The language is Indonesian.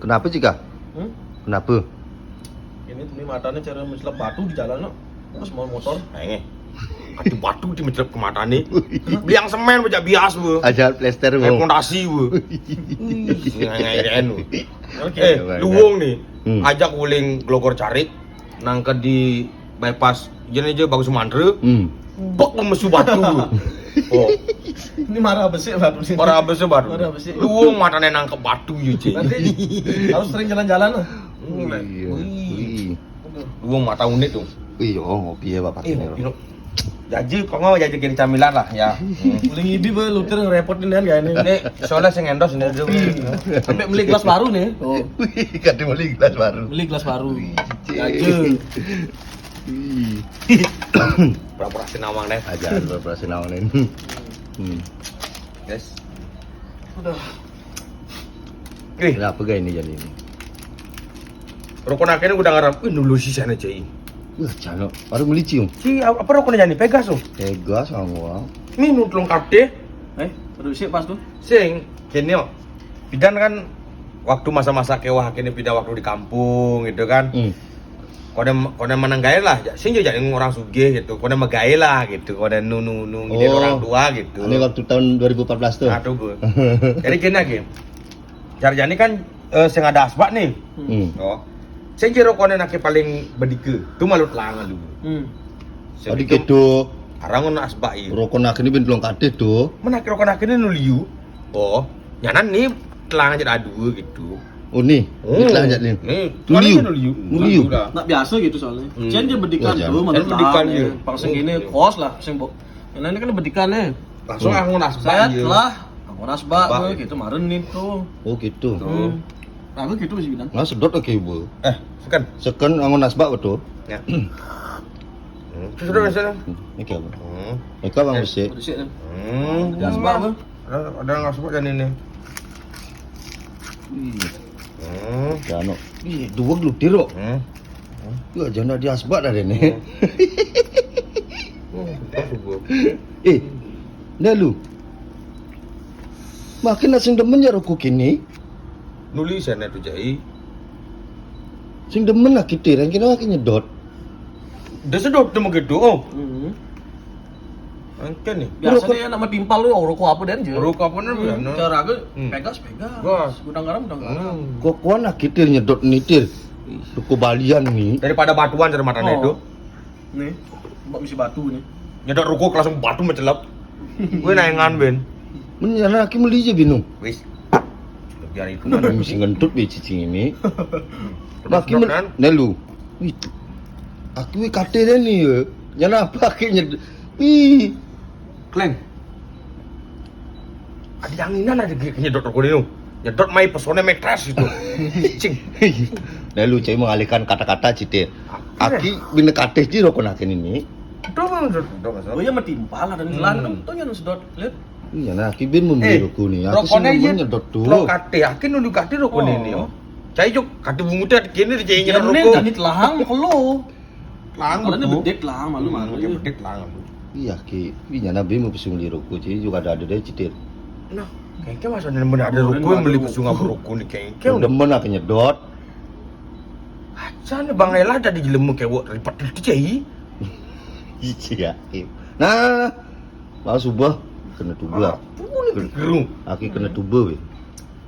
Kenapa Cika? Kenapa? Ini matanya cara mencelap batu di jalan, no. Pas mau motor. Ada batu di mencelap ke matanya. Biang semen baca bias bu. Ajar plester Kayak bu. fondasi bu. Ngairen bu. Oke. Luwung nih. Hmm. Ajak wuling glogor carik. Nangke di bypass. Jadi aja bagus mandre. Bok mesu batu. Oh, Ini marah besi batu sini. para abis batu. Marah besi. Luwung matanya nangkep batu ya cik. Berarti harus sering jalan-jalan, no. Iya. Wih. Luwung mata unik tuh. Wih, oh ngopi ya bapak ini. Jaji, kok nggak jaji kiri camilan lah ya. Paling ini be lutir ngerepotin kan gak ini. Ini soalnya saya ngendos ini dulu. Sampai beli gelas baru nih. Oh, Wih, kadang beli gelas baru. beli gelas baru. Cik. Aja. Wih. Pura-pura sinawang deh. Ajar beroperasi naonin. Yes. Udah. Kenapa gak ini jadi ini? Rokok akhirnya udah ngarap. Wih, dulu sih sana cai. Wah, cano. Baru beli cium. Si apa rokoknya jadi Pegas tuh. Tegas sama. Minum lengkap deh. Terus sih pas tuh. Sing, kini yo. Pidan kan waktu masa-masa kewah kini pidan waktu di kampung gitu kan. Kode menang gaya lah, sing jadi orang sugih gitu. Kode megaya lah gitu. Kode nu ngide orang tua gitu. Ini waktu tahun 2014 tuh. Aduh bu. Jadi kini lagi. Jarjani kan sing ada asbak nih. Oh. Sing jero kode nake paling bedike. Tu malut langan dulu. Tadi gitu. Arangon asbak iya. Rokok nak ini ben belum kade tuh. Menak rokok akhirnya nuliu. Oh, nyanan nih telang aja adu gitu. Oh nih, iklan aja nih. Nih, Nuliu. nuliu. Nuliu. Nggak biasa gitu soalnya. Cian dia bedikan Wah, tuh, jangan. malah Bedikan, tahan iya. ya. Pas gini kos lah, sing bok. Yang ini kan bedikan nih. Langsung aku nasbak. Saya telah aku nasbak Nasbak, tuh, ya. gitu maren nih tuh. Oh gitu. Aku gitu masih bilang. Nah sedot oke bu. Sekan. Seken angon nasbak betul. Ya. Sudah sudah. Ini apa? Eka bang besi. Udah sih. Nasbak Nasbak, Ada nasbak dan ini. Jano. Ih, dua gelutir kok. Ya jangan di asbak dah ini. Dah lu. Makin asing demen ya rokok kini. Nulis sana tu jai. Sing demen lah kita, yang kena makin nyedot. Dah sedot tu begitu. Oh, angkat nih. Biasanya nama timpal lu rokok apa dan je. Rokok apa nih? Cara aku Hmm. pegas. Gas. Gudang garam. Kok kuan lah kita nyedot nitir. Rokok balian nih. Daripada batuan cara matanya itu. Nih, mbak misi batu nih. Nyedot rokok langsung batu mencelap. Gue naengan ben. Menyana aki meli je bingung. Wis. Biar itu Mana mana mesti ngentut be cicing ini. Maki Sedot kan? Nelu. Wih. Aku kate dah ni ya. Jangan apa aki nyedot. Wih. Kleng. Ada janginan ada nyedot rokok ini. Nyedot mai pesone matras itu. Cing. Nelu cai mengalihkan kata-kata cite. Aki bina kate je rokok nakin ini. Dong. Oh iya mah timpal ada nih lan kan tuh yang sedot. Lihat. Iya nah aki bin membeli rokok ni. Aku sih Rokoknya demen aja. nyedot tuh. Lo kate, akin nundu kate rokok ini. Cai juk kate bungutnya kini dia Ya nyedot nih rokok. tadi telahang kalau. Lang Kalau ini betul. bedek lah malu-malu. Dia bedek lang. Iya ki. Iya nabi mau pesen beli rokok cai juga ada deh cite. Nah, kayaknya masa bener ada rokok yang beli pesunga rokok nih kayaknya. Udah demen aki nyedot. Aja nih Bang Ella ada di jelemu kewok lipat itu cai. Iya. Nah, mau subah kena tuba. Pun gerung. Aki kena tuba weh.